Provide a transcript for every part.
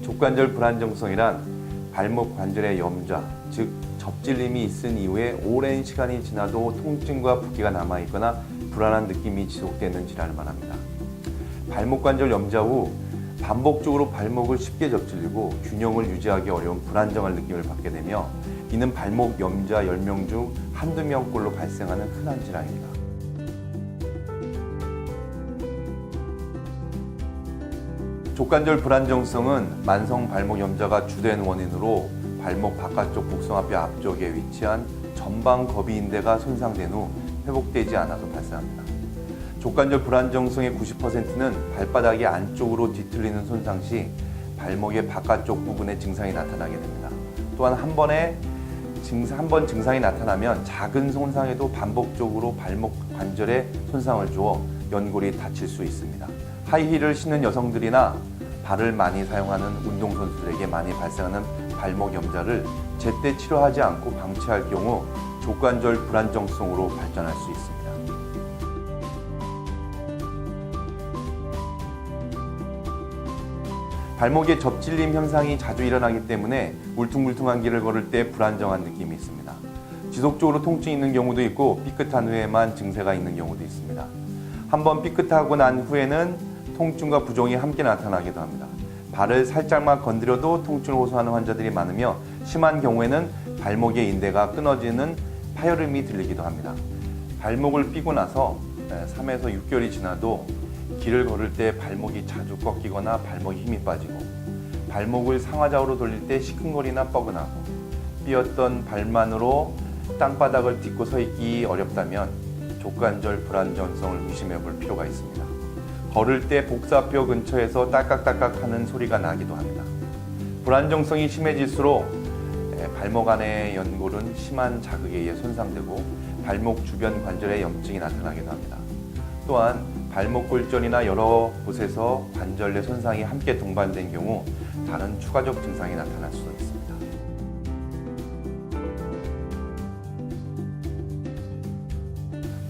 족관절 불안정성이란 발목 관절의 염좌, 즉 접질림이 있은 이후에 오랜 시간이 지나도 통증과 붓기가 남아있거나 불안한 느낌이 지속되는 질환을 말합니다. 발목 관절 염좌 후 반복적으로 발목을 쉽게 접질리고 균형을 유지하기 어려운 불안정한 느낌을 받게 되며 이는 발목 염좌 10명 중 한두 명꼴로 발생하는 흔한 질환입니다. 족관절 불안정성은 만성 발목 염좌가 주된 원인으로 발목 바깥쪽 복숭아뼈 앞쪽에 위치한 전방거비인대가 손상된 후 회복되지 않아서 발생합니다. 족관절 불안정성의 90%는 발바닥이 안쪽으로 뒤틀리는 손상 시 발목의 바깥쪽 부분에 증상이 나타나게 됩니다. 또한 한 번 증상이 나타나면 작은 손상에도 반복적으로 발목 관절에 손상을 주어 연골이 다칠 수 있습니다. 하이힐을 신는 여성들이나 발을 많이 사용하는 운동선수들에게 많이 발생하는 발목 염좌를 제때 치료하지 않고 방치할 경우 족관절 불안정성으로 발전할 수 있습니다. 발목에 접질림 현상이 자주 일어나기 때문에 울퉁불퉁한 길을 걸을 때 불안정한 느낌이 있습니다. 지속적으로 통증이 있는 경우도 있고 삐끗한 후에만 증세가 있는 경우도 있습니다. 한번 삐끗하고 난 후에는 통증과 부종이 함께 나타나기도 합니다. 발을 살짝만 건드려도 통증을 호소하는 환자들이 많으며 심한 경우에는 발목의 인대가 끊어지는 파열음이 들리기도 합니다. 발목을 삐고 나서 3에서 6개월이 지나도 길을 걸을 때 발목이 자주 꺾이거나 발목에 힘이 빠지고 발목을 상하좌우로 돌릴 때 시큰거리나 뻐근하고 삐었던 발만으로 땅바닥을 딛고 서 있기 어렵다면 족관절 불안정성을 의심해 볼 필요가 있습니다. 걸을 때 복사뼈 근처에서 딸깍딸깍 하는 소리가 나기도 합니다. 불안정성이 심해질수록 발목 안의 연골은 심한 자극에 의해 손상되고 발목 주변 관절에 염증이 나타나기도 합니다. 또한 발목 골절이나 여러 곳에서 관절 내 손상이 함께 동반된 경우 다른 추가적 증상이 나타날 수도 있습니다.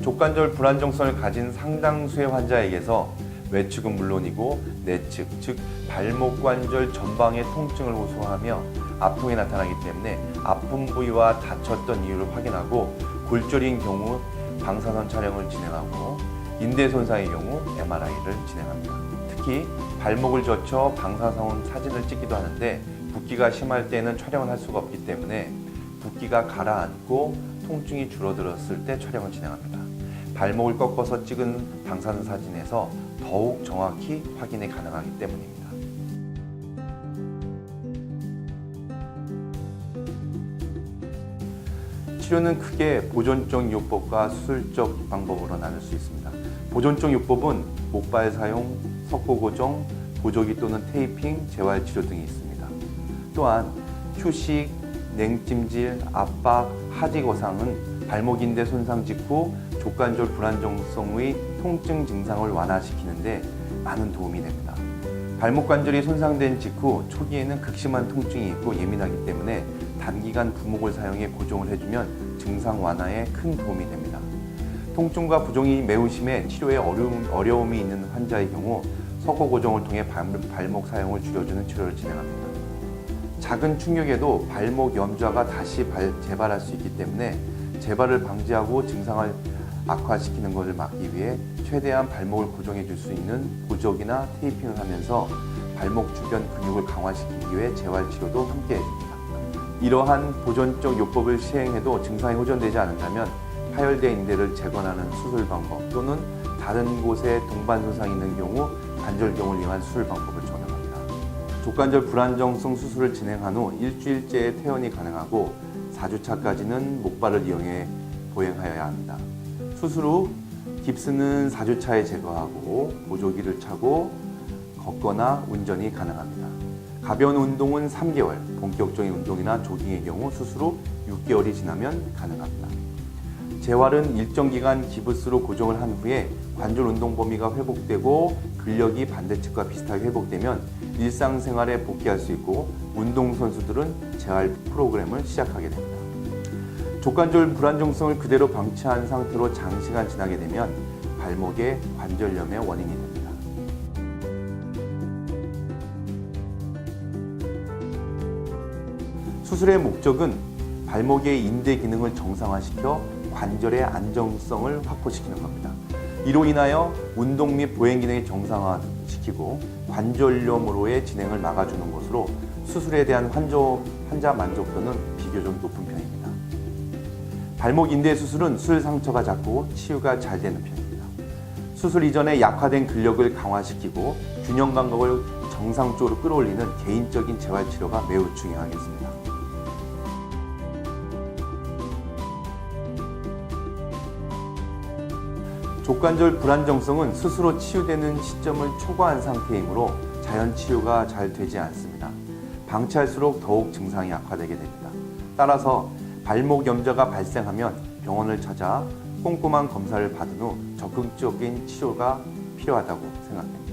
족관절 불안정성을 가진 상당수의 환자에게서 외측은 물론이고 내측, 즉 발목 관절 전방의 통증을 호소하며 압통이 나타나기 때문에 아픈 부위와 다쳤던 이유를 확인하고 골절인 경우 방사선 촬영을 진행하고 인대 손상의 경우 MRI를 진행합니다. 특히 발목을 젖혀 방사선 사진을 찍기도 하는데 붓기가 심할 때는 촬영을 할 수가 없기 때문에 붓기가 가라앉고 통증이 줄어들었을 때 촬영을 진행합니다. 발목을 꺾어서 찍은 방사선 사진에서 더욱 정확히 확인이 가능하기 때문입니다. 치료는 크게 보존적 요법과 수술적 방법으로 나눌 수 있습니다. 보존적 요법은 목발 사용, 석고 고정, 보조기 또는 테이핑, 재활 치료 등이 있습니다. 또한 휴식, 냉찜질, 압박, 하지 거상은 발목인대 손상 직후 족관절 불안정성의 통증 증상을 완화시키는데 많은 도움이 됩니다. 발목 관절이 손상된 직후 초기에는 극심한 통증이 있고 예민하기 때문에 단기간 부목을 사용해 고정을 해주면 증상 완화에 큰 도움이 됩니다. 통증과 부종이 매우 심해 치료에 어려움이 있는 환자의 경우 석고 고정을 통해 발목 사용을 줄여주는 치료를 진행합니다. 작은 충격에도 발목 염좌가 다시 재발할 수 있기 때문에 재발을 방지하고 증상을 악화시키는 것을 막기 위해 최대한 발목을 고정해 줄 수 있는 보조기나 테이핑을 하면서 발목 주변 근육을 강화시키기 위해 재활치료도 함께 해줍니다. 이러한 보존적 요법을 시행해도 증상이 호전되지 않는다면 파열된 인대를 재건하는 수술 방법 또는 다른 곳에 동반 손상이 있는 경우 관절경을 이용한 수술 방법을 적용합니다. 족관절 불안정성 수술을 진행한 후 일주일째의 퇴원이 가능하고 4주차까지는 목발을 이용해 보행하여야 합니다. 수술 후 깁스는 4주차에 제거하고 보조기를 차고 걷거나 운전이 가능합니다. 가벼운 운동은 3개월, 본격적인 운동이나 조깅의 경우 수술 후 6개월이 지나면 가능합니다. 재활은 일정 기간 기부스로 고정을 한 후에 관절 운동 범위가 회복되고 근력이 반대측과 비슷하게 회복되면 일상생활에 복귀할 수 있고 운동선수들은 재활 프로그램을 시작하게 됩니다. 족관절 불안정성을 그대로 방치한 상태로 장시간 지나게 되면 발목의 관절염의 원인이 됩니다. 수술의 목적은 발목의 인대 기능을 정상화시켜 관절의 안정성을 확보시키는 겁니다. 이로 인하여 운동 및 보행 기능을 정상화시키고 관절염으로의 진행을 막아주는 것으로 수술에 대한 환자 만족도는 비교적 높은 편입니다. 발목 인대 수술은 수술 상처가 작고 치유가 잘 되는 편입니다. 수술 이전에 약화된 근력을 강화시키고 균형 감각을 정상적으로 끌어올리는 개인적인 재활치료가 매우 중요하겠습니다. 족관절 불안정성은 스스로 치유되는 시점을 초과한 상태이므로 자연 치유가 잘 되지 않습니다. 방치할수록 더욱 증상이 악화되게 됩니다. 따라서 발목 염좌가 발생하면 병원을 찾아 꼼꼼한 검사를 받은 후 적극적인 치료가 필요하다고 생각됩니다.